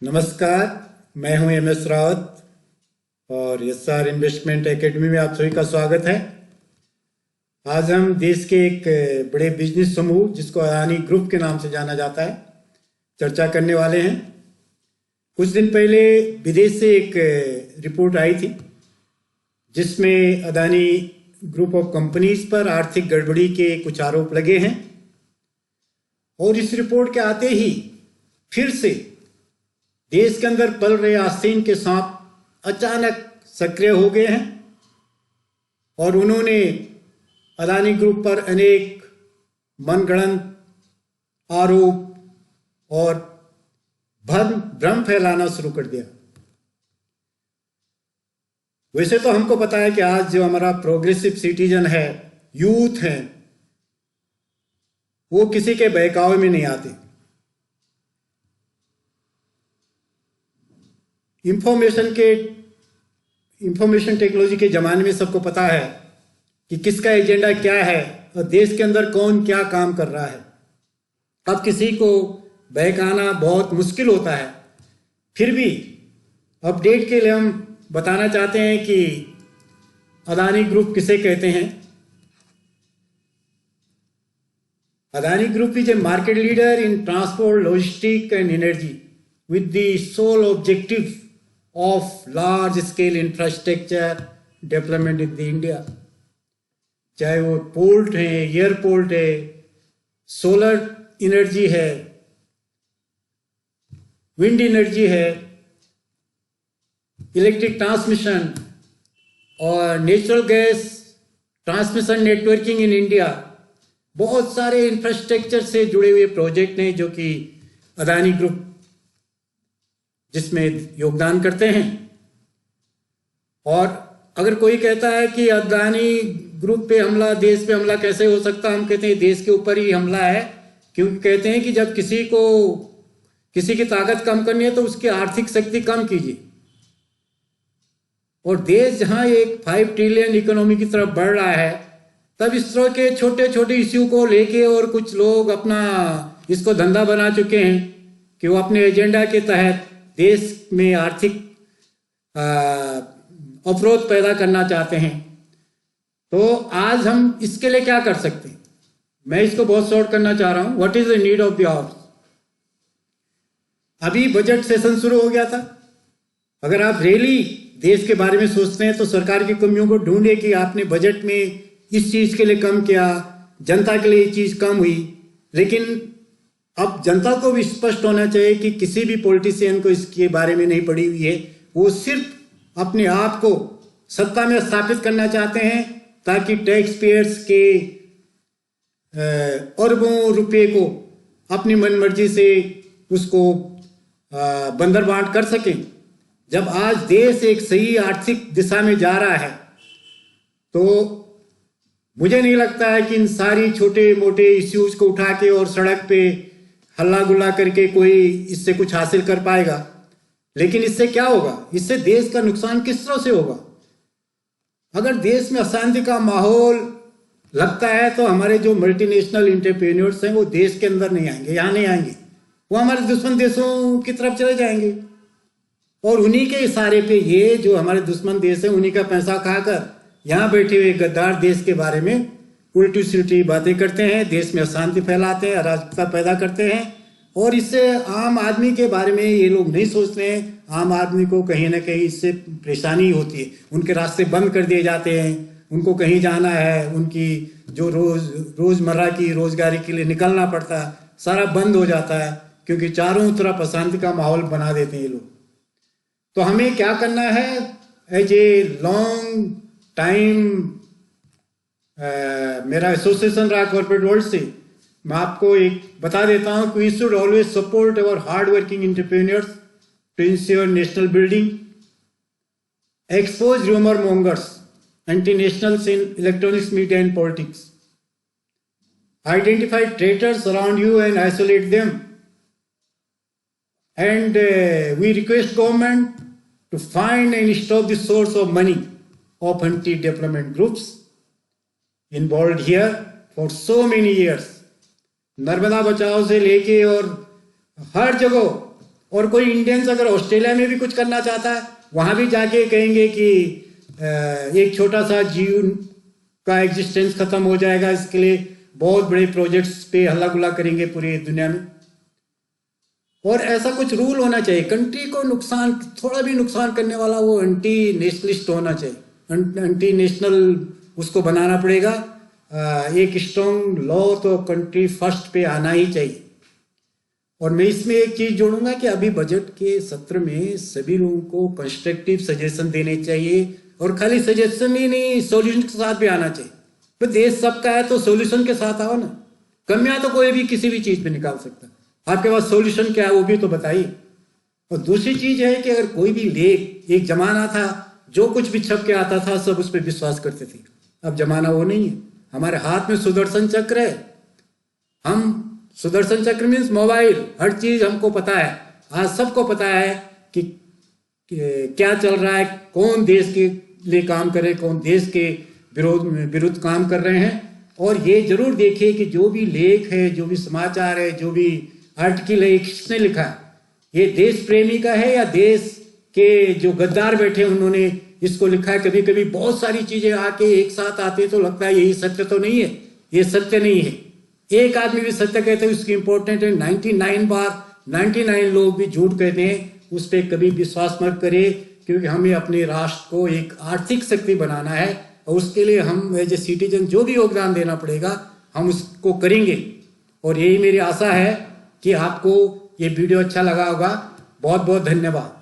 नमस्कार, मैं हूं एम एस रावत और एसआर इन्वेस्टमेंट एकेडमी में आप सभी का स्वागत है। आज हम देश के एक बड़े बिजनेस समूह जिसको अदानी ग्रुप के नाम से जाना जाता है चर्चा करने वाले हैं। कुछ दिन पहले विदेश से एक रिपोर्ट आई थी जिसमें अदानी ग्रुप ऑफ कंपनीज पर आर्थिक गड़बड़ी के कुछ आरोप लगे हैं और इस रिपोर्ट के आते ही फिर से देश के अंदर पल रहे आस्तीन के सांप अचानक सक्रिय हो गए हैं और उन्होंने अदानी ग्रुप पर अनेक मनगढ़ंत आरोप और भ्रम फैलाना शुरू कर दिया। वैसे तो हमको पता है कि आज जो हमारा प्रोग्रेसिव सिटीजन है, यूथ है, वो किसी के बहकावे में नहीं आते। इंफॉर्मेशन टेक्नोलॉजी के ज़माने में सबको पता है कि किसका एजेंडा क्या है और देश के अंदर कौन क्या काम कर रहा है। अब किसी को बहकाना बहुत मुश्किल होता है, फिर भी अपडेट के लिए हम बताना चाहते हैं कि अदानी ग्रुप किसे कहते हैं। Adani group is a market leader in transport, logistic and energy with the sole objective of large scale infrastructure development in the India। चाहे वो पोर्ट है, एयरपोर्ट है, सोलर एनर्जी है, विंड एनर्जी है, इलेक्ट्रिक ट्रांसमिशन और natural gas transmission networking in India, बहुत सारे infrastructure से जुड़े हुए प्रोजेक्ट हैं जो कि अदानी ग्रुप जिसमें योगदान करते हैं। और अगर कोई कहता है कि अदानी ग्रुप पे हमला, देश पे हमला कैसे हो सकता, हम कहते हैं देश के ऊपर ही हमला है, क्योंकि कहते हैं कि जब किसी की ताकत कम करनी है तो उसकी आर्थिक शक्ति कम कीजिए। और देश जहां एक 5 ट्रिलियन इकोनॉमी की तरफ बढ़ रहा है, तब इस तरह के छोटे छोटे इश्यू को लेके और कुछ लोग अपना इसको धंधा बना चुके हैं कि वो अपने एजेंडा के तहत देश में आर्थिक अवरोध पैदा करना चाहते हैं। तो आज हम इसके लिए क्या कर सकते हैं, मैं इसको बहुत शॉर्ट करना चाह रहा हूं। What is the need of the hour. अभी बजट सेशन शुरू हो गया था। अगर आप रियली देश के बारे में सोचते हैं तो सरकार की कमियों को ढूंढे कि आपने बजट में इस चीज के लिए कम किया, जनता के लिए ये चीज कम हुई। लेकिन अब जनता को भी स्पष्ट होना चाहिए कि किसी भी पॉलिटिशियन को इसके बारे में नहीं पड़ी हुई है। वो सिर्फ अपने आप को सत्ता में स्थापित करना चाहते हैं ताकि टैक्स पेयर्स के अरबों रुपए को अपनी मनमर्जी से उसको बंदर बांट कर सकें। जब आज देश एक सही आर्थिक दिशा में जा रहा है तो मुझे नहीं लगता है कि इन सारी छोटे मोटे इश्यूज को उठा के और सड़क पे हल्ला गुल्ला करके कोई इससे कुछ हासिल कर पाएगा। लेकिन इससे क्या होगा, इससे देश का नुकसान किस तरह से होगा। अगर देश में अशांति का माहौल लगता है तो हमारे जो मल्टीनेशनल एंटरप्रेन्योर्स हैं वो देश के अंदर नहीं आएंगे, यहाँ नहीं आएंगे, वो हमारे दुश्मन देशों की तरफ चले जाएंगे और उन्हीं के इशारे पे ये जो हमारे दुश्मन देश है उन्हीं का पैसा खाकर यहाँ बैठे हुए गद्दार देश के बारे में उल्टी सुलटी बातें करते हैं, देश में अशांति फैलाते हैं, अराजकता पैदा करते हैं। और इससे आम आदमी के बारे में ये लोग नहीं सोचते हैं। आम आदमी को कहीं ना कहीं इससे परेशानी होती है, उनके रास्ते बंद कर दिए जाते हैं, उनको कहीं जाना है, उनकी जो रोजमर्रा की रोजगारी के लिए निकलना पड़ता है, सारा बंद हो जाता है क्योंकि चारों तरफ अशांति का माहौल बना देते हैं ये लोग। तो हमें क्या करना है, एज ए लॉन्ग टाइम मेरा एसोसिएशन रहा कॉर्पोरेट वर्ल्ड से, मैं आपको एक बता देता हूं कि we should always support our hard working entrepreneurs to ensure national building, expose rumour mongers, anti nationals in electronics media and politics, identify traitors around you and isolate them, and we request government to find and stop the source of money of anti-development groups involved here for so many years। Narmada बचाओ से लेके और हर जगह और कोई Indians अगर Australia में भी कुछ करना चाहता है, वहाँ भी जाके कहेंगे कि एक छोटा सा जीव का एग्जिस्टेंस खत्म हो जाएगा, इसके लिए बहुत बड़े प्रोजेक्ट्स पे हल्ला गुल्ला करेंगे पूरी दुनिया में। और ऐसा कुछ रूल होना चाहिए, कंट्री को नुकसान, थोड़ा भी नुकसान करने वाला वो एंटी नेशनलिस्ट होना चाहिए, एंटी नेशनल उसको बनाना पड़ेगा। एक स्ट्रॉन्ग लॉ तो कंट्री फर्स्ट पे आना ही चाहिए। और मैं इसमें एक चीज जोड़ूंगा कि अभी बजट के सत्र में सभी लोगों को कंस्ट्रक्टिव सजेशन देने चाहिए, और खाली सजेशन ही नहीं, सॉल्यूशन के साथ भी आना चाहिए। तो देश सबका है तो सॉल्यूशन के साथ आओ ना। कमियां तो कोई भी किसी भी चीज पे निकाल सकता, आपके पास सॉल्यूशन क्या है वो भी तो बताइए। और दूसरी चीज है कि अगर कोई भी लेख, एक जमाना था जो कुछ भी छप के आता था सब उस पर विश्वास करते थे, अब जमाना वो नहीं है। हमारे हाथ में सुदर्शन चक्र है, हम सुदर्शन चक्र मीन्स मोबाइल, हर चीज हमको पता है। आज सबको पता है कि क्या चल रहा है, कौन देश के लिए काम कर रहे हैं, कौन देश के विरुद्ध काम कर रहे हैं। और ये जरूर देखिए कि जो भी लेख है, जो भी समाचार है, जो भी आर्टिकल है, किसने लिखा है, ये देश प्रेमी का है या देश के जो गद्दार बैठे उन्होंने इसको लिखा है। कभी कभी बहुत सारी चीजें आके एक साथ आते तो लगता है यही सत्य तो नहीं है, ये सत्य नहीं है। एक आदमी भी सत्य कहते हैं उसकी इंपॉर्टेंट है, 99 बार 99 लोग भी झूठ कहते हैं, उस पर कभी विश्वास मत करिए। क्योंकि हमें अपने राष्ट्र को एक आर्थिक शक्ति बनाना है, और उसके लिए हम एज ए सिटीजन जो भी योगदान देना पड़ेगा हम उसको करेंगे। और यही मेरी आशा है कि आपको ये वीडियो अच्छा लगा होगा। बहुत बहुत धन्यवाद।